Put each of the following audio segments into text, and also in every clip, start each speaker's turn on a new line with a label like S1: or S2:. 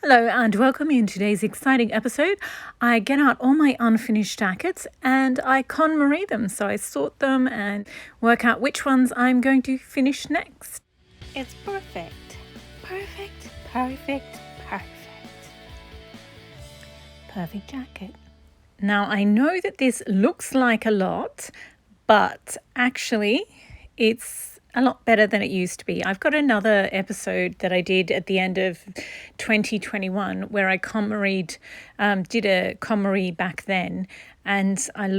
S1: Hello and welcome in today's exciting episode. I get out all my unfinished jackets and I KonMari them. So I sort them and work out which ones I'm going to finish next. It's perfect. Perfect, perfect, perfect. Perfect jacket. Now I know that this looks like a lot, but actually it's a lot better than it used to be. I've got another episode that I did at the end of 2021 where I did a KonMari back then, and I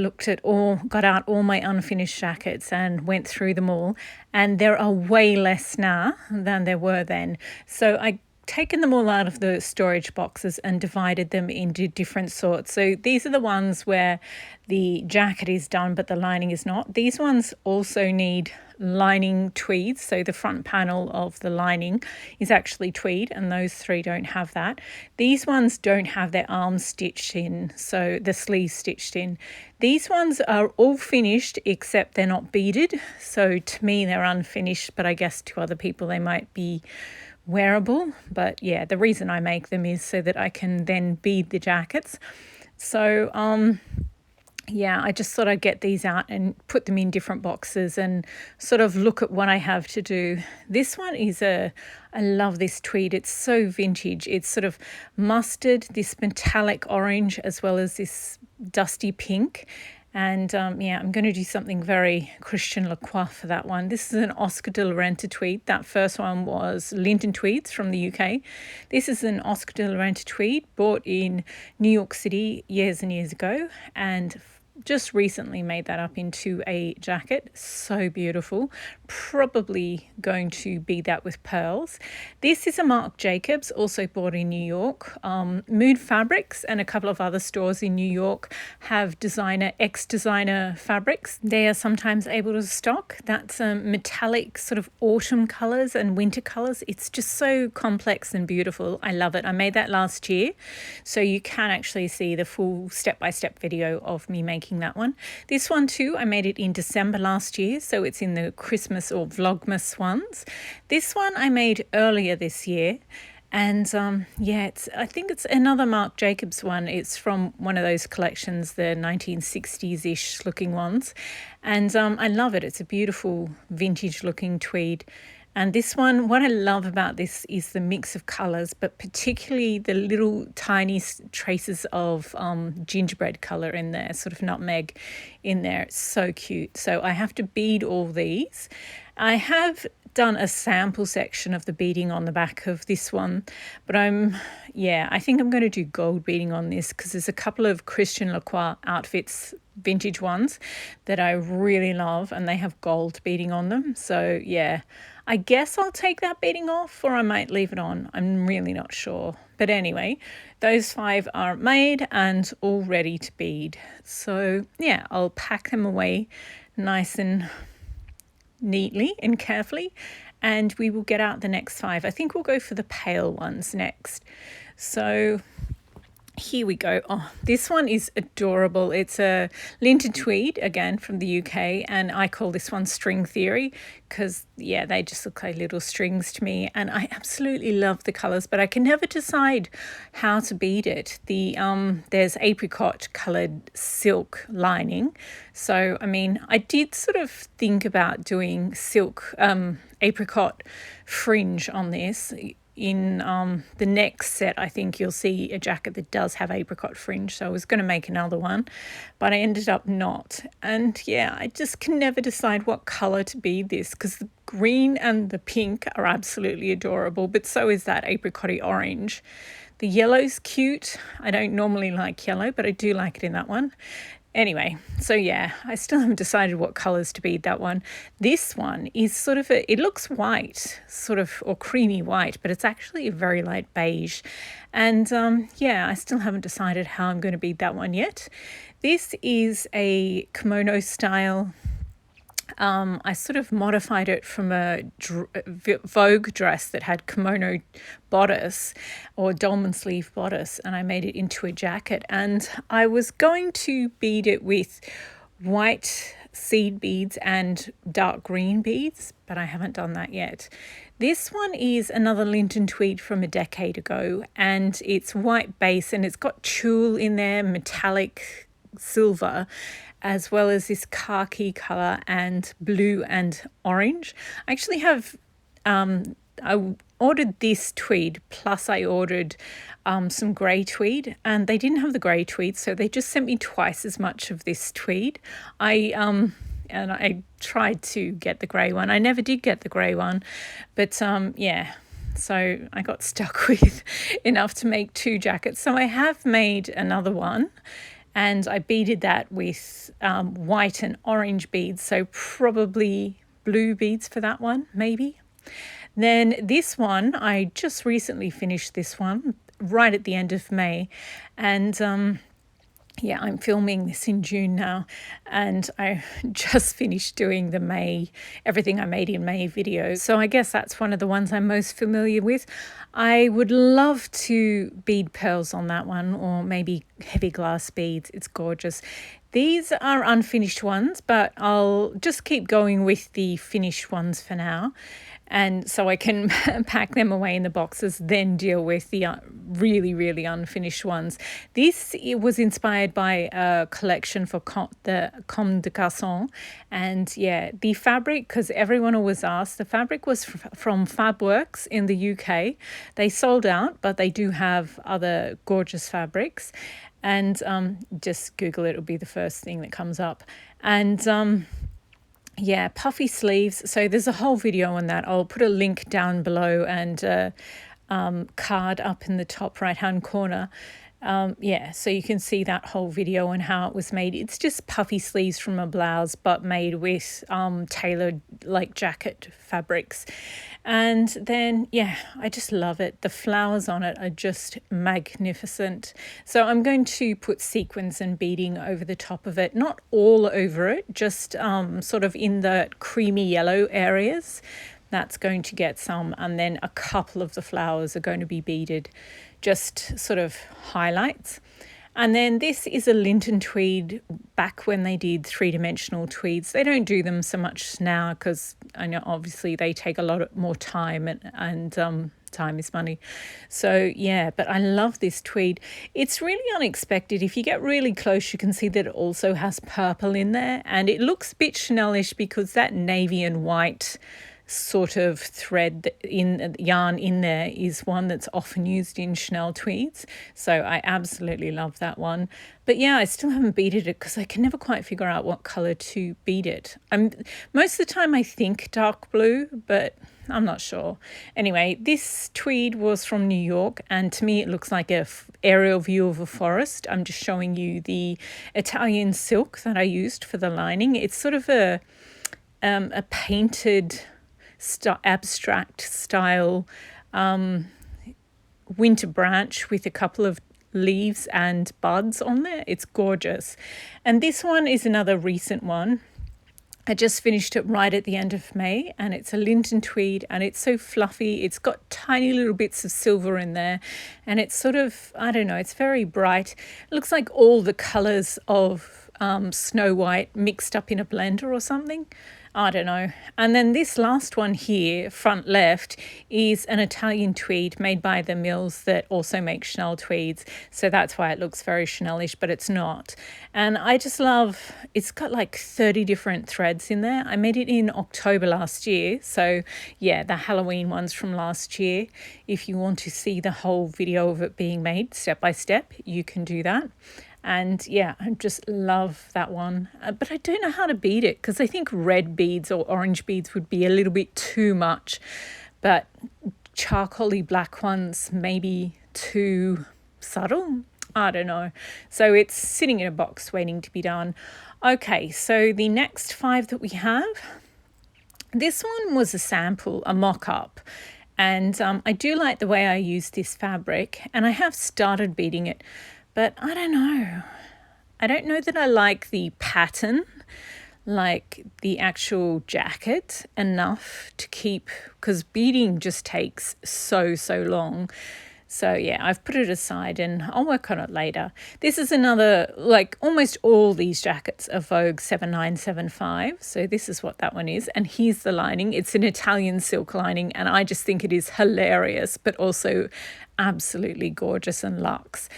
S1: got out all my unfinished jackets and went through them all, and there are way less now than there were then. So I taken them all out of the storage boxes and divided them into different sorts. So these are the ones where the jacket is done but the lining is not. These ones also need lining tweeds, so the front panel of the lining is actually tweed, and those three don't have that. These ones don't have their arms stitched in, so the sleeves stitched in. These ones are all finished except they're not beaded, so to me they're unfinished, but I guess to other people they might be wearable. But yeah, the reason I make them is so that I can then bead the jackets. So yeah, I just thought I'd get these out and put them in different boxes and sort of look at what I have to do. This one is I love this tweed. It's so vintage. It's sort of mustard, this metallic orange, as well as this dusty pink. And yeah, I'm going to do something very Christian Lacroix for that one. This is an Oscar de la Renta tweed. That first one was Linton Tweeds from the UK. This is an Oscar de la Renta tweed bought in New York City years and years ago, and just recently made that up into a jacket. So beautiful. Probably going to bead that with pearls. This is a Marc Jacobs, also bought in New York. Mood Fabrics and a couple of other stores in New York have ex-designer fabrics. They are sometimes able to stock. That's metallic sort of autumn colours and winter colours. It's just so complex and beautiful. I love it. I made that last year, so you can actually see the full step-by-step video of me making that one. This one too, I made it in December last year, so it's in the Christmas or Vlogmas ones. This one I made earlier this year, and yeah, I think it's another Marc Jacobs one. It's from one of those collections, the 1960s-ish looking ones, and I love it. It's a beautiful vintage looking tweed. And this one, what I love about this is the mix of colours, but particularly the little tiny traces of gingerbread colour in there, sort of nutmeg in there. It's so cute. So I have to bead all these. I have done a sample section of the beading on the back of this one, but I think I'm going to do gold beading on this because there's a couple of Christian Lacroix outfits, vintage ones, that I really love, and they have gold beading on them. So yeah, I guess I'll take that beading off, or I might leave it on. I'm really not sure. But anyway, those 5 are made and all ready to bead. So yeah, I'll pack them away nice and neatly and carefully, and we will get out the next 5. I think we'll go for the pale ones next. So here we go. Oh, this one is adorable. It's a Linton tweed, again from the UK, and I call this one String Theory because, yeah, they just look like little strings to me, and I absolutely love the colours, but I can never decide how to bead it. There's apricot coloured silk lining, so I mean, I did sort of think about doing silk apricot fringe on this. In the next set, I think you'll see a jacket that does have apricot fringe, so I was going to make another one, but I ended up not. And yeah, I just can never decide what colour to bead this, because the green and the pink are absolutely adorable, but so is that apricot-y orange. The yellow's cute. I don't normally like yellow, but I do like it in that one. Anyway, so yeah, I still haven't decided what colours to bead that one. This one is sort of it looks white, sort of, or creamy white, but it's actually a very light beige. And yeah, I still haven't decided how I'm going to bead that one yet. This is a kimono style. I sort of modified it from a Vogue dress that had kimono bodice or dolman sleeve bodice, and I made it into a jacket. And I was going to bead it with white seed beads and dark green beads, but I haven't done that yet. This one is another Linton tweed from a decade ago, and it's white base and it's got tulle in there, metallic silver, as well as this khaki colour and blue and orange. I actually have I ordered this tweed, plus I ordered some grey tweed, and they didn't have the grey tweed, so they just sent me twice as much of this tweed. And I tried to get the grey one. I never did get the grey one, but yeah. So I got stuck with enough to make 2 jackets. So I have made another one, and I beaded that with white and orange beads. So probably blue beads for that one, maybe. Then this one, I just recently finished this one right at the end of May. And yeah, I'm filming this in June now, and I just finished doing the May, everything I made in May video. So I guess that's one of the ones I'm most familiar with. I would love to bead pearls on that one, or maybe heavy glass beads. It's gorgeous. These are unfinished ones, but I'll just keep going with the finished ones for now. And so I can pack them away in the boxes, then deal with the really, really unfinished ones. It was inspired by a collection for the Comme des Garçons. And yeah, the fabric, because everyone always asks, the fabric was from Fabworks in the UK. They sold out, but they do have other gorgeous fabrics. And just Google it, it'll be the first thing that comes up. And yeah, puffy sleeves. So there's a whole video on that. I'll put a link down below and a card up in the top right-hand corner. Yeah, so you can see that whole video and how it was made. It's just puffy sleeves from a blouse, but made with tailored like jacket fabrics. And then, yeah, I just love it. The flowers on it are just magnificent. So I'm going to put sequins and beading over the top of it, not all over it, just sort of in the creamy yellow areas. That's going to get some, and then a couple of the flowers are going to be beaded, just sort of highlights. And then this is a Linton tweed back when they did 3-dimensional tweeds. They don't do them so much now because I know obviously they take a lot more time, and time is money. So yeah, but I love this tweed. It's really unexpected. If you get really close, you can see that it also has purple in there, and it looks a bit Chanel-ish because that navy and white sort of thread in yarn in there is one that's often used in Chanel tweeds. So I absolutely love that one. But yeah, I still haven't beaded it because I can never quite figure out what color to bead it. Most of the time I think dark blue, but I'm not sure. Anyway, this tweed was from New York, and to me it looks like a aerial view of a forest. I'm just showing you the Italian silk that I used for the lining. It's sort of a painted abstract style winter branch with a couple of leaves and buds on there. It's gorgeous. And this one is another recent one. I just finished it right at the end of May, and it's a Linton tweed, and it's so fluffy. It's got tiny little bits of silver in there, and it's sort of, I don't know, it's very bright. It looks like all the colours of Snow White mixed up in a blender or something. I don't know. And then this last one here, front left, is an Italian tweed made by the mills that also make Chanel tweeds. So that's why it looks very Chanel-ish, but it's not. And I just love, it's got like 30 different threads in there. I made it in October last year. So yeah, the Halloween ones from last year. If you want to see the whole video of it being made step by step, you can do that. And yeah, I just love that one. But I don't know how to bead it because I think red beads or orange beads would be a little bit too much. But charcoaly black ones maybe too subtle. I don't know. So it's sitting in a box waiting to be done. Okay, so the next 5 that we have. This one was a sample, a mock-up. And I do like the way I use this fabric. And I have started beading it. But I don't know. I don't know that I like the pattern, like the actual jacket, enough to keep, because beading just takes so long. So yeah, I've put it aside and I'll work on it later. This is another, like almost all these jackets are Vogue 7975. So this is what that one is. And here's the lining. It's an Italian silk lining and I just think it is hilarious, but also absolutely gorgeous and luxe.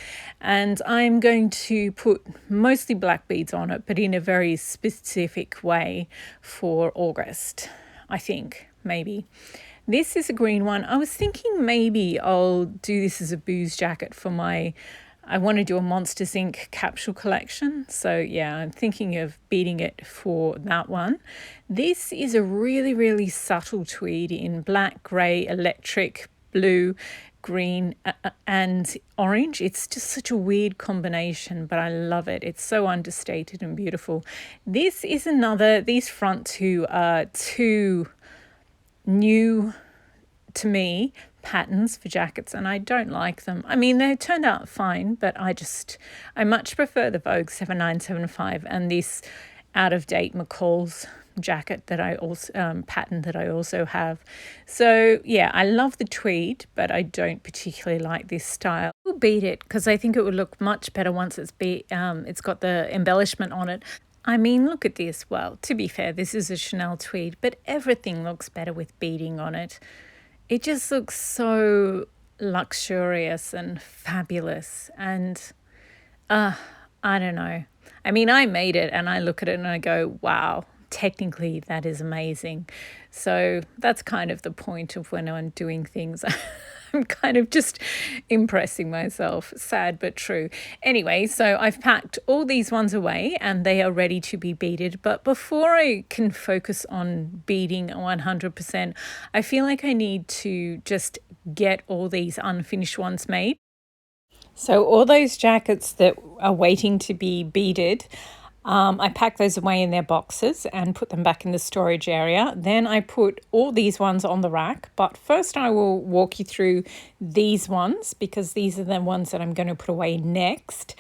S1: And I'm going to put mostly black beads on it, but in a very specific way for August, I think, maybe. This is a green one. I was thinking maybe I'll do this as a booze jacket for I want to do a Monsters Inc. capsule collection. So yeah, I'm thinking of beading it for that one. This is a really, really subtle tweed in black, grey, electric, blue, green and orange. It's just such a weird combination, but I love it. It's so understated and beautiful. This is these front two are two new to me patterns for jackets and I don't like them. I mean, they turned out fine, but I much prefer the Vogue 7975 and this out of date McCall's jacket that I also pattern that I also have. So yeah, I love the tweed, but I don't particularly like this style. I'll beat it because I think it would look much better once it's got the embellishment on it. I mean, look at this. Well, to be fair, this is a Chanel tweed, but everything looks better with beading on it. It just looks so luxurious and fabulous. And I don't know. I mean, I made it and I look at it and I go, wow, technically that is amazing. So that's kind of the point of when I'm doing things. I'm kind of just impressing myself. Sad but true. Anyway, so I've packed all these ones away and they are ready to be beaded. But before I can focus on beading 100%, I feel like I need to just get all these unfinished ones made. So all those jackets that are waiting to be beaded, I pack those away in their boxes and put them back in the storage area. Then I put all these ones on the rack. But first I will walk you through these ones because these are the ones that I'm going to put away next.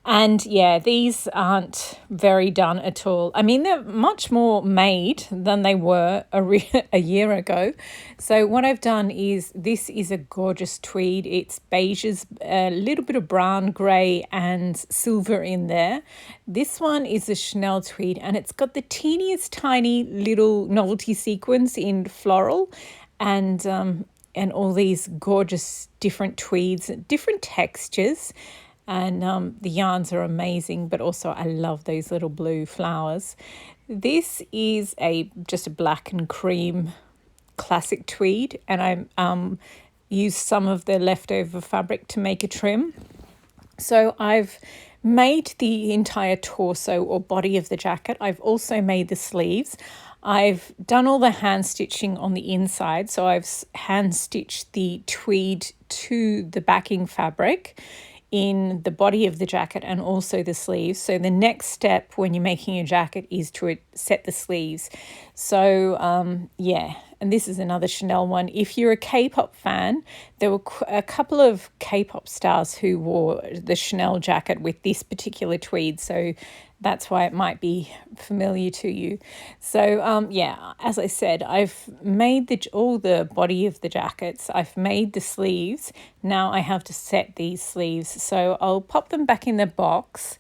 S1: And yeah, these aren't very done at all. I mean, they're much more made than they were a year ago. So what I've done is this is a gorgeous tweed. It's beiges, a little bit of brown, grey and silver in there. This one is a Chanel tweed and it's got the teeniest tiny little novelty sequins in floral and all these gorgeous different tweeds, different textures. And the yarns are amazing, but also I love those little blue flowers. This is just a black and cream classic tweed, and I used some of the leftover fabric to make a trim. So I've made the entire torso or body of the jacket. I've also made the sleeves. I've done all the hand stitching on the inside. So I've hand stitched the tweed to the backing fabric in the body of the jacket and also the sleeves. So the next step when you're making a jacket is to set the sleeves. So yeah, and this is another Chanel one. If you're a K-pop fan, there were a couple of K-pop stars who wore the Chanel jacket with this particular tweed. So that's why it might be familiar to you. So yeah, as I said, I've made all the body of the jackets. I've made the sleeves. Now I have to set these sleeves. So I'll pop them back in the box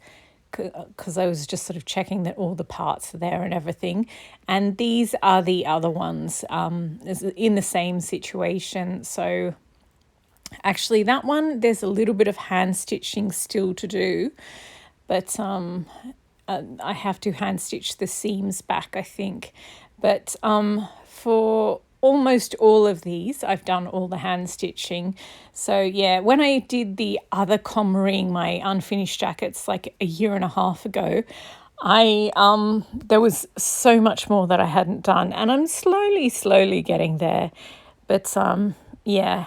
S1: because I was just sort of checking that all the parts are there and everything. And these are the other ones in the same situation. So actually that one, there's a little bit of hand stitching still to do, but I have to hand stitch the seams back, I think. But for almost all of these, I've done all the hand stitching. So yeah, when I did the other KonMari, my unfinished jackets, like a year and a half ago, there was so much more that I hadn't done, and I'm slowly getting there. But yeah.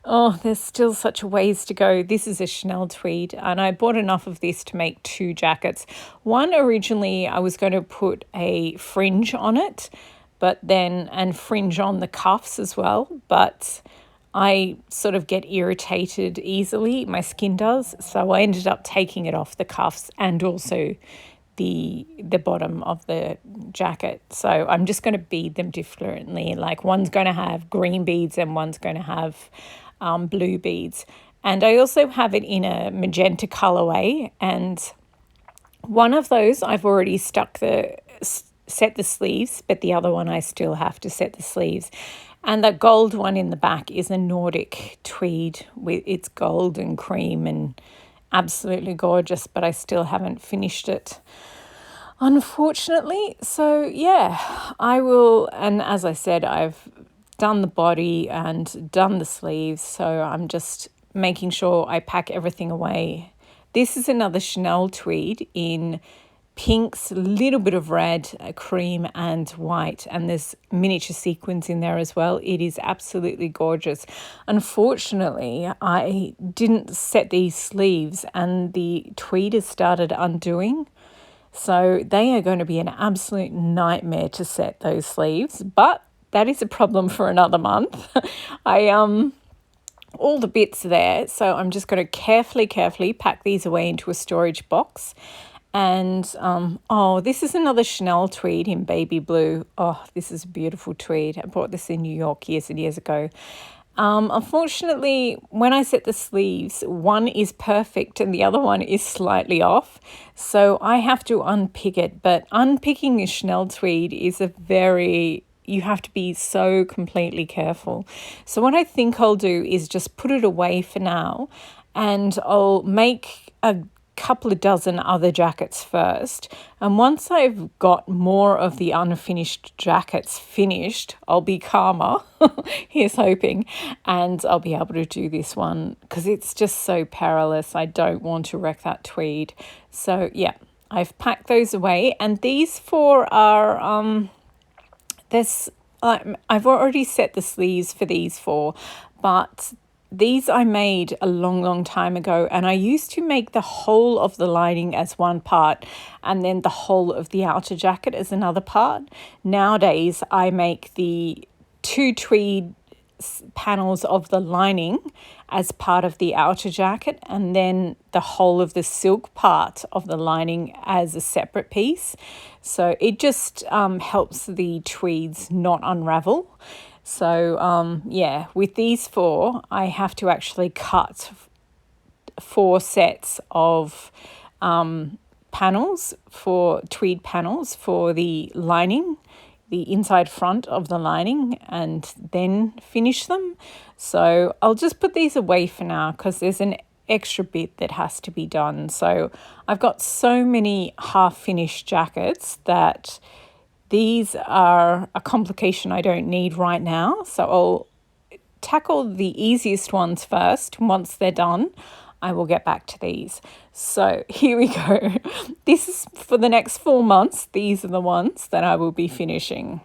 S1: Oh, there's still such a ways to go. This is a Chanel tweed, and I bought enough of this to make 2 jackets. One, originally, I was going to put a fringe on it, and fringe on the cuffs as well, but I sort of get irritated easily. My skin does. So I ended up taking it off the cuffs and also the bottom of the jacket. So I'm just going to bead them differently. Like one's going to have green beads and one's going to have blue beads. And I also have it in a magenta colorway, and one of those I've already set the sleeves, but the other one I still have to set the sleeves. And the gold one in the back is a Nordic tweed with its gold and cream and absolutely gorgeous, but I still haven't finished it, unfortunately. So yeah, I will, and as I said, I've done the body and done the sleeves, so I'm just making sure I pack everything away. This is another Chanel tweed in pinks, a little bit of red, cream and white, and there's miniature sequins in there as well. It is absolutely gorgeous. Unfortunately, I didn't set these sleeves and the tweed has started undoing. So they are going to be an absolute nightmare to set those sleeves, but that is a problem for another month. All the bits there, so I'm just going to carefully pack these away into a storage box. And this is another Chanel tweed in baby blue. Oh, this is a beautiful tweed. I bought this in New York years and years ago. Unfortunately, when I set the sleeves, one is perfect and the other one is slightly off. So I have to unpick it. But unpicking a Chanel tweed is you have to be so completely careful. So what I think I'll do is just put it away for now, and I'll make a couple of dozen other jackets first. And once I've got more of the unfinished jackets finished, I'll be calmer, here's hoping, and I'll be able to do this one because it's just so perilous. I don't want to wreck that tweed. So yeah, I've packed those away, and these four are I've already set the sleeves for these four, but these I made a long time ago, and I used to make the whole of the lining as one part and then the whole of the outer jacket as another part. Nowadays, I make the two tweed panels of the lining as part of the outer jacket, and then the whole of the silk part of the lining as a separate piece. So it just helps the tweeds not unravel. So with these four, I have to actually cut 4 sets of tweed panels for the lining, the inside front of the lining, and then finish them. So I'll just put these away for now because there's an extra bit that has to be done. So I've got so many half-finished jackets that these are a complication I don't need right now. So I'll tackle the easiest ones first. Once they're done, I will get back to these. So here we go. This is for the next 4 months. These are the ones that I will be finishing.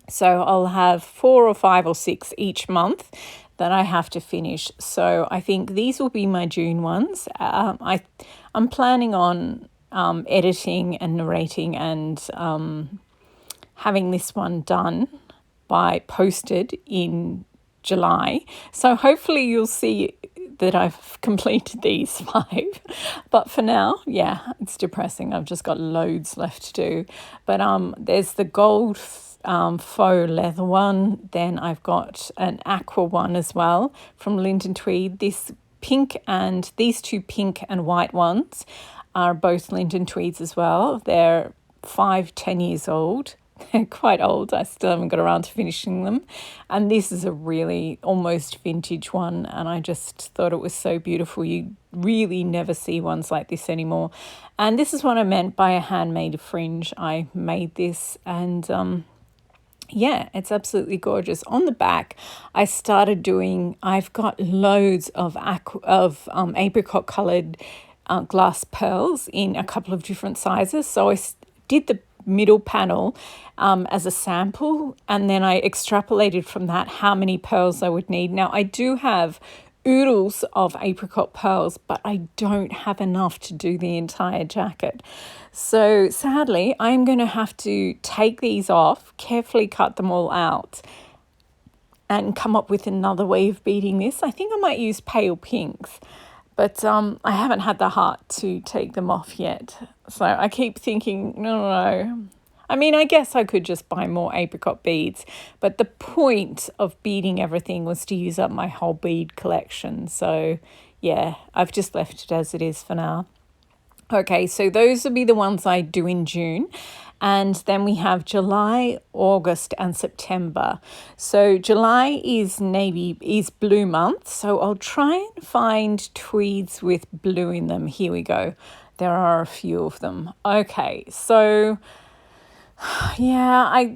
S1: So I'll have 4 or 5 or 6 each month that I have to finish. So I think these will be my June ones. I'm planning on editing and narrating and having this one done posted in July. So hopefully you'll see that I've completed these 5. But for now, yeah, it's depressing. I've just got loads left to do. But there's the gold faux leather one. Then I've got an aqua one as well from Linden Tweed. These 2 pink and white ones are both Linden Tweeds as well. They're 5-10 years old. They're quite old. I still haven't got around to finishing them. And this is a really almost vintage one, and I just thought it was so beautiful. You really never see ones like this anymore. And this is what I meant by a handmade fringe. I made this, and it's absolutely gorgeous. On the back, I've got loads of apricot coloured glass pearls in a couple of different sizes. So I did the middle panel as a sample, and then I extrapolated from that how many pearls I would need. Now I do have oodles of apricot pearls, but I don't have enough to do the entire jacket. So sadly, I'm going to have to take these off, carefully cut them all out, and come up with another way of beading this. I think I might use pale pinks, but I haven't had the heart to take them off yet. So I keep thinking, no, I mean, I guess I could just buy more apricot beads, but the point of beading everything was to use up my whole bead collection. So yeah, I've just left it as it is for now. Okay, so those will be the ones I do in June. And then we have July, August, and September. So July is blue month. So I'll try and find tweeds with blue in them. Here we go. There are a few of them. Okay, so yeah,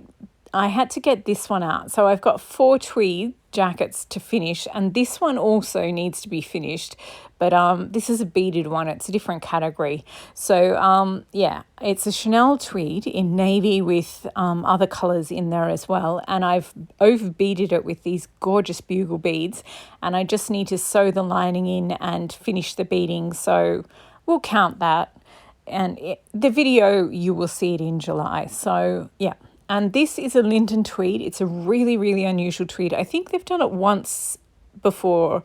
S1: I had to get this one out. So I've got 4 tweed jackets to finish, and this one also needs to be finished, but this is a beaded one. It's a different category. So yeah, it's a Chanel tweed in navy with other colors in there as well, and I've over beaded it with these gorgeous bugle beads, and I just need to sew the lining in and finish the beading, so we'll count that. And the video, you will see it in July. So yeah. And this is a Linton tweed. It's a really, really unusual tweed. I think they've done it once before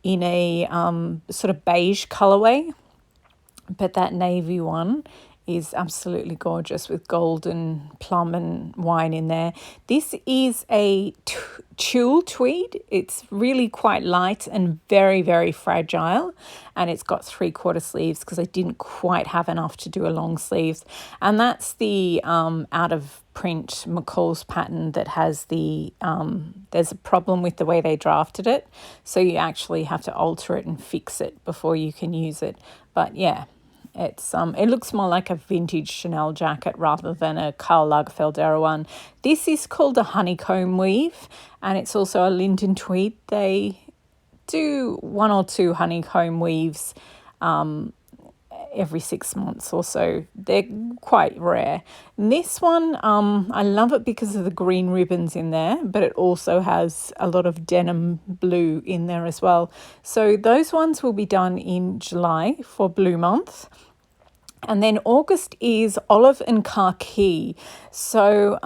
S1: in a sort of beige colorway, but that navy one is absolutely gorgeous with golden plum and wine in there. This is a tulle tweed. It's really quite light and very, very fragile, and it's got 3/4 sleeves because I didn't quite have enough to do a long sleeves. And that's the out of print McCall's pattern that has the there's a problem with the way they drafted it, so you actually have to alter it and fix it before you can use it. But yeah, it's it looks more like a vintage Chanel jacket rather than a Karl Lagerfeld era one. This is called a honeycomb weave, and it's also a Linton tweed. They do 1 or 2 honeycomb weaves every 6 months or so. They're quite rare. And this one, I love it because of the green ribbons in there, but it also has a lot of denim blue in there as well. So those ones will be done in July for blue month. And then August is olive and khaki. So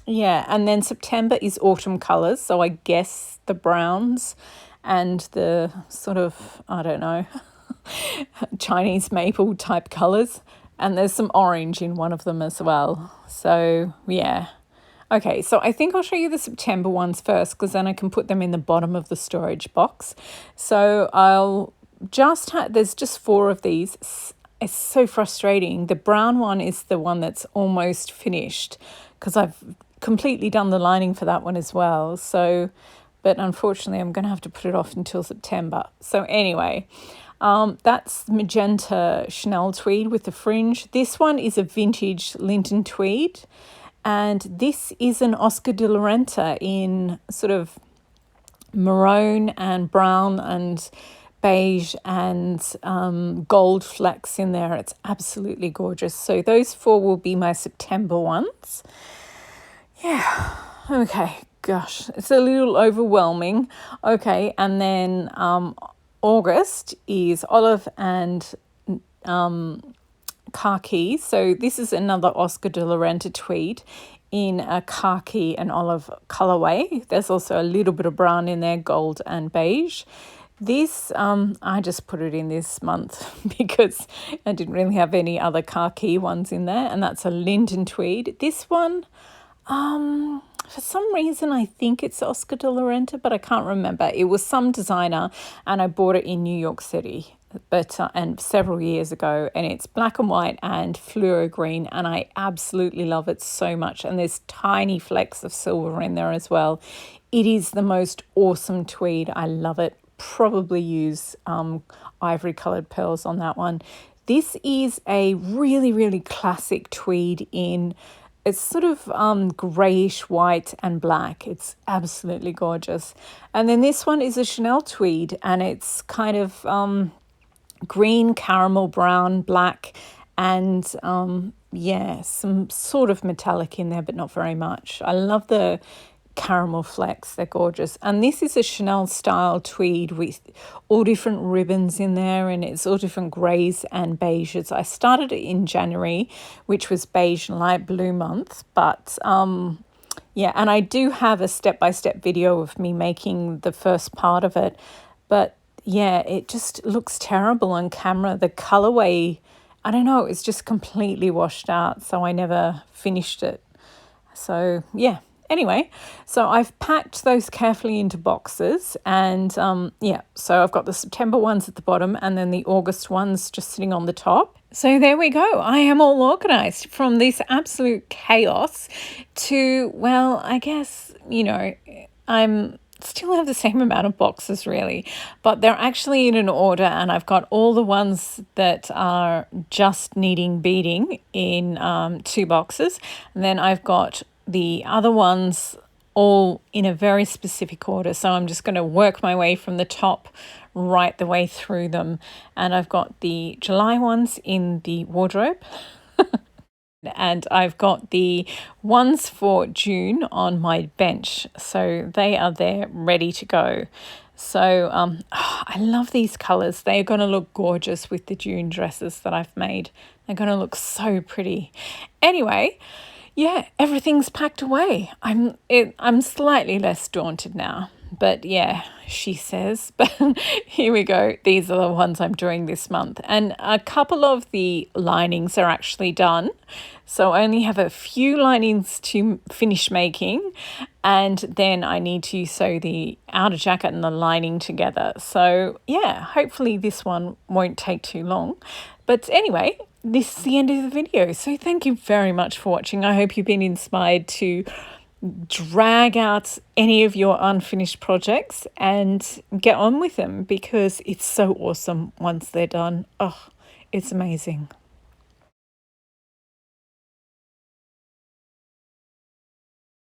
S1: yeah, and then September is autumn colours. So I guess the browns and the sort of, I don't know, Chinese maple type colours, and there's some orange in one of them as well. So yeah, okay, so I think I'll show you the September ones first, because then I can put them in the bottom of the storage box. So I'll just there's just 4 of these. It's so frustrating. The brown one is the one that's almost finished because I've completely done the lining for that one as well. So, but unfortunately I'm going to have to put it off until September. So anyway, that's magenta Chanel tweed with the fringe. This one is a vintage Linton tweed, and this is an Oscar de la Renta in sort of maroon and brown and beige and gold flecks in there. It's absolutely gorgeous. So those 4 will be my September ones. Yeah, okay, gosh, it's a little overwhelming. Okay, and then August is olive and khaki. So this is another Oscar de la Renta tweed in a khaki and olive colorway. There's also a little bit of brown in there, gold and beige. This, I just put it in this month because I didn't really have any other khaki ones in there, and that's a Linton tweed. This one, for some reason, I think it's Oscar de la Renta, but I can't remember. It was some designer, and I bought it in New York City, but and several years ago, and it's black and white and fluoro green, and I absolutely love it so much. And there's tiny flecks of silver in there as well. It is the most awesome tweed. I love it. Probably use ivory colored pearls on that one. This is a really, really classic tweed in, it's sort of grayish white and black. It's absolutely gorgeous. And then this one is a Chanel tweed, and it's kind of green, caramel, brown, black, and yeah, some sort of metallic in there, but not very much. I love the caramel flecks. They're gorgeous. And this is a Chanel style tweed with all different ribbons in there, and it's all different greys and beiges. I started it in January, which was beige and light blue month, but yeah, and I do have a step-by-step video of me making the first part of it, but yeah, it just looks terrible on camera. The colorway, I don't know, it's just completely washed out, so I never finished it. So yeah, anyway, so I've packed those carefully into boxes, and yeah, so I've got the September ones at the bottom and then the August ones just sitting on the top. So there we go. I am all organized from this absolute chaos to, well, I guess, I'm still have the same amount of boxes really, but they're actually in an order, and I've got all the ones that are just needing beading in 2 boxes, and then I've got the other ones all in a very specific order. So I'm just going to work my way from the top right the way through them, and I've got the July ones in the wardrobe. And I've got the ones for June on my bench. So they are there ready to go. So I love these colours. They're going to look gorgeous with the June dresses that I've made. They're going to look so pretty. Anyway, yeah, everything's packed away. I'm slightly less daunted now. But yeah, she says. But here we go. These are the ones I'm doing this month. And a couple of the linings are actually done. So I only have a few linings to finish making. And then I need to sew the outer jacket and the lining together. So yeah, hopefully this one won't take too long. But anyway, this is the end of the video. So thank you very much for watching. I hope you've been inspired to drag out any of your unfinished projects and get on with them, because it's so awesome once they're done. Oh, it's amazing.